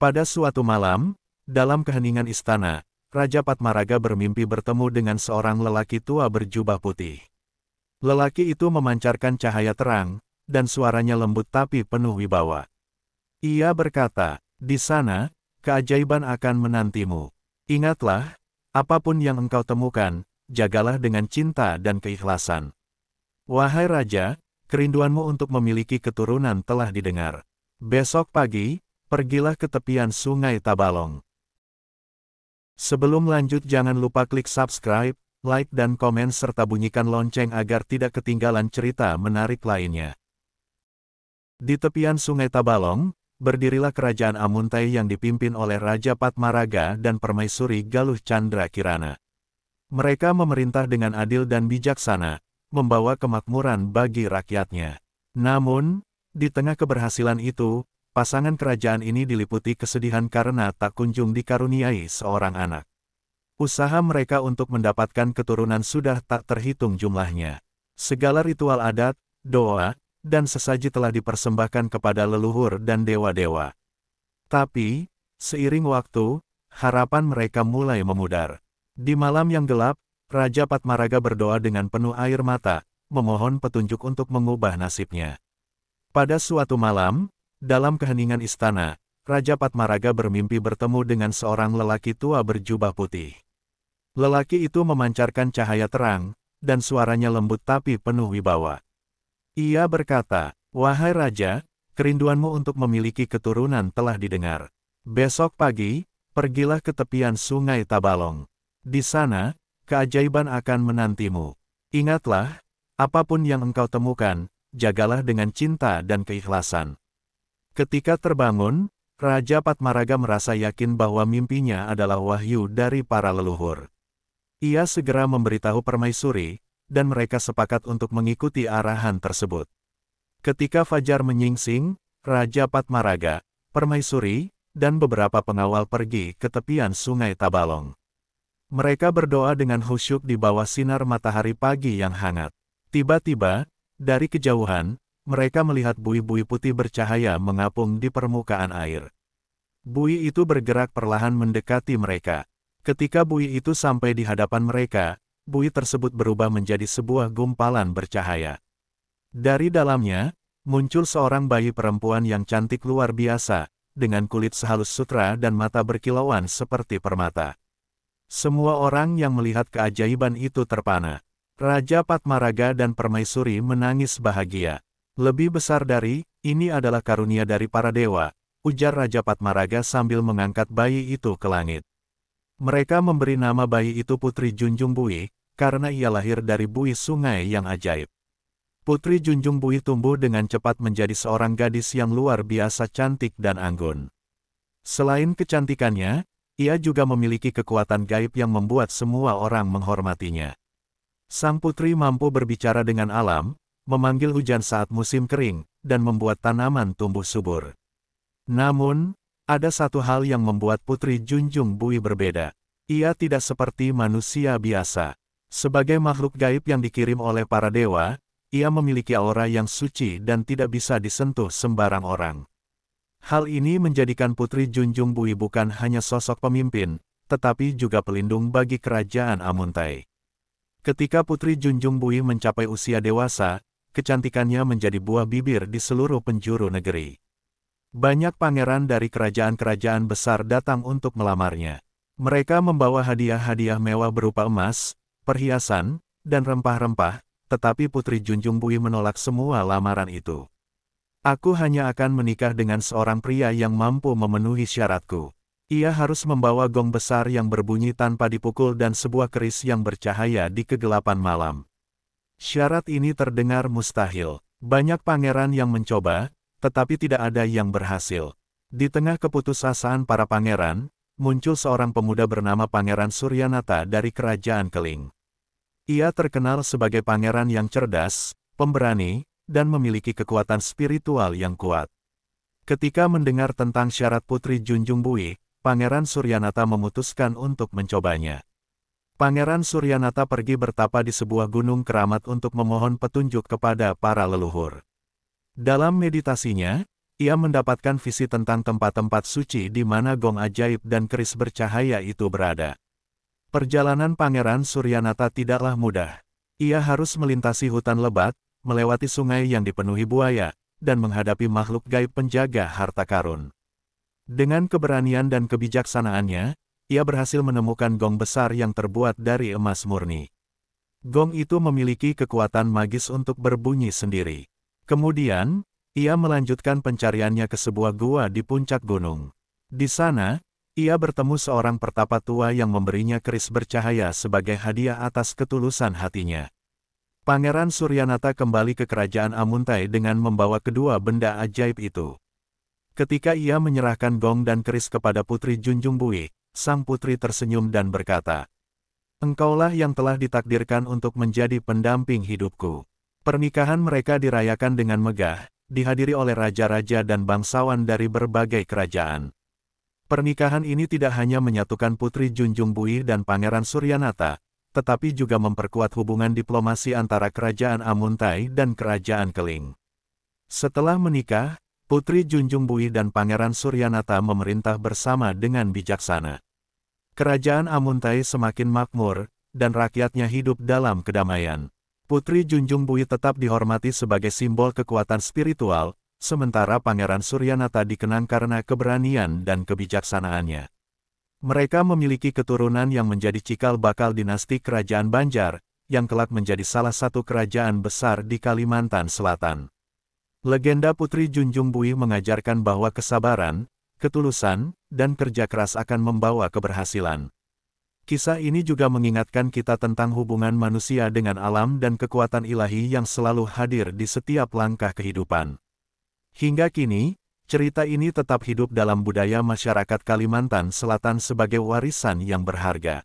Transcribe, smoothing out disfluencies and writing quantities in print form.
Pada suatu malam, dalam keheningan istana, Raja Patmaraga bermimpi bertemu dengan seorang lelaki tua berjubah putih. Lelaki itu memancarkan cahaya terang, dan suaranya lembut tapi penuh wibawa. Ia berkata, "Di sana, keajaiban akan menantimu. Ingatlah, apapun yang engkau temukan, jagalah dengan cinta dan keikhlasan. Wahai Raja, kerinduanmu untuk memiliki keturunan telah didengar. Besok pagi, pergilah ke tepian Sungai Tabalong." Sebelum lanjut jangan lupa klik subscribe, like dan komen serta bunyikan lonceng agar tidak ketinggalan cerita menarik lainnya. Di tepian Sungai Tabalong, berdirilah kerajaan Amuntai yang dipimpin oleh Raja Patmaraga dan Permaisuri Galuh Chandra Kirana. Mereka memerintah dengan adil dan bijaksana, membawa kemakmuran bagi rakyatnya. Namun, di tengah keberhasilan itu, pasangan kerajaan ini diliputi kesedihan karena tak kunjung dikaruniai seorang anak. Usaha mereka untuk mendapatkan keturunan sudah tak terhitung jumlahnya. Segala ritual adat, doa, dan sesaji telah dipersembahkan kepada leluhur dan dewa-dewa. Tapi, seiring waktu, harapan mereka mulai memudar. Di malam yang gelap, Raja Patmaraga berdoa dengan penuh air mata, memohon petunjuk untuk mengubah nasibnya. Pada suatu malam, dalam keheningan istana, Raja Patmaraga bermimpi bertemu dengan seorang lelaki tua berjubah putih. Lelaki itu memancarkan cahaya terang, dan suaranya lembut tapi penuh wibawa. Ia berkata, "Wahai Raja, kerinduanmu untuk memiliki keturunan telah didengar. Besok pagi, pergilah ke tepian Sungai Tabalong. Di sana, keajaiban akan menantimu. Ingatlah, apapun yang engkau temukan, jagalah dengan cinta dan keikhlasan." Ketika terbangun, Raja Patmaraga merasa yakin bahwa mimpinya adalah wahyu dari para leluhur. Ia segera memberitahu permaisuri, dan mereka sepakat untuk mengikuti arahan tersebut. Ketika fajar menyingsing, Raja Patmaraga, permaisuri, dan beberapa pengawal pergi ke tepian Sungai Tabalong. Mereka berdoa dengan khusyuk di bawah sinar matahari pagi yang hangat. Tiba-tiba, dari kejauhan, mereka melihat buih-buih putih bercahaya mengapung di permukaan air. Buih itu bergerak perlahan mendekati mereka. Ketika buih itu sampai di hadapan mereka, buih tersebut berubah menjadi sebuah gumpalan bercahaya. Dari dalamnya, muncul seorang bayi perempuan yang cantik luar biasa, dengan kulit sehalus sutra dan mata berkilauan seperti permata. Semua orang yang melihat keajaiban itu terpana. Raja Patmaraga dan Permaisuri menangis bahagia. "Lebih besar dari, ini adalah karunia dari para dewa," ujar Raja Patmaraga sambil mengangkat bayi itu ke langit. Mereka memberi nama bayi itu Putri Junjung Buih, karena ia lahir dari buih sungai yang ajaib. Putri Junjung Buih tumbuh dengan cepat menjadi seorang gadis yang luar biasa cantik dan anggun. Selain kecantikannya, ia juga memiliki kekuatan gaib yang membuat semua orang menghormatinya. Sang putri mampu berbicara dengan alam, memanggil hujan saat musim kering, dan membuat tanaman tumbuh subur. Namun, ada satu hal yang membuat Putri Junjung Buih berbeda. Ia tidak seperti manusia biasa. Sebagai makhluk gaib yang dikirim oleh para dewa, ia memiliki aura yang suci dan tidak bisa disentuh sembarang orang. Hal ini menjadikan Putri Junjung Buih bukan hanya sosok pemimpin, tetapi juga pelindung bagi kerajaan Amuntai. Ketika Putri Junjung Buih mencapai usia dewasa, kecantikannya menjadi buah bibir di seluruh penjuru negeri. Banyak pangeran dari kerajaan-kerajaan besar datang untuk melamarnya. Mereka membawa hadiah-hadiah mewah berupa emas, perhiasan, dan rempah-rempah, tetapi Putri Junjung Buih menolak semua lamaran itu. "Aku hanya akan menikah dengan seorang pria yang mampu memenuhi syaratku. Ia harus membawa gong besar yang berbunyi tanpa dipukul dan sebuah keris yang bercahaya di kegelapan malam." Syarat ini terdengar mustahil. Banyak pangeran yang mencoba, tetapi tidak ada yang berhasil. Di tengah keputusasaan para pangeran, muncul seorang pemuda bernama Pangeran Suryanata dari Kerajaan Keling. Ia terkenal sebagai pangeran yang cerdas, pemberani, dan memiliki kekuatan spiritual yang kuat. Ketika mendengar tentang syarat Putri Junjung Buih, Pangeran Suryanata memutuskan untuk mencobanya. Pangeran Suryanata pergi bertapa di sebuah gunung keramat untuk memohon petunjuk kepada para leluhur. Dalam meditasinya, ia mendapatkan visi tentang tempat-tempat suci di mana gong ajaib dan keris bercahaya itu berada. Perjalanan Pangeran Suryanata tidaklah mudah. Ia harus melintasi hutan lebat, melewati sungai yang dipenuhi buaya, dan menghadapi makhluk gaib penjaga harta karun. Dengan keberanian dan kebijaksanaannya, ia berhasil menemukan gong besar yang terbuat dari emas murni. Gong itu memiliki kekuatan magis untuk berbunyi sendiri. Kemudian, ia melanjutkan pencariannya ke sebuah gua di puncak gunung. Di sana, ia bertemu seorang pertapa tua yang memberinya keris bercahaya sebagai hadiah atas ketulusan hatinya. Pangeran Suryanata kembali ke kerajaan Amuntai dengan membawa kedua benda ajaib itu. Ketika ia menyerahkan gong dan keris kepada Putri Junjung Buih, sang putri tersenyum dan berkata, "Engkaulah yang telah ditakdirkan untuk menjadi pendamping hidupku." Pernikahan mereka dirayakan dengan megah, dihadiri oleh raja-raja dan bangsawan dari berbagai kerajaan. Pernikahan ini tidak hanya menyatukan Putri Junjung Buih dan Pangeran Suryanata, tetapi juga memperkuat hubungan diplomasi antara Kerajaan Amuntai dan Kerajaan Keling. Setelah menikah, Putri Junjung Buih dan Pangeran Suryanata memerintah bersama dengan bijaksana. Kerajaan Amuntai semakin makmur, dan rakyatnya hidup dalam kedamaian. Putri Junjung Buih tetap dihormati sebagai simbol kekuatan spiritual, sementara Pangeran Suryanata dikenang karena keberanian dan kebijaksanaannya. Mereka memiliki keturunan yang menjadi cikal bakal dinasti Kerajaan Banjar, yang kelak menjadi salah satu kerajaan besar di Kalimantan Selatan. Legenda Putri Junjung Buih mengajarkan bahwa kesabaran, ketulusan, dan kerja keras akan membawa keberhasilan. Kisah ini juga mengingatkan kita tentang hubungan manusia dengan alam dan kekuatan ilahi yang selalu hadir di setiap langkah kehidupan. Hingga kini, cerita ini tetap hidup dalam budaya masyarakat Kalimantan Selatan sebagai warisan yang berharga.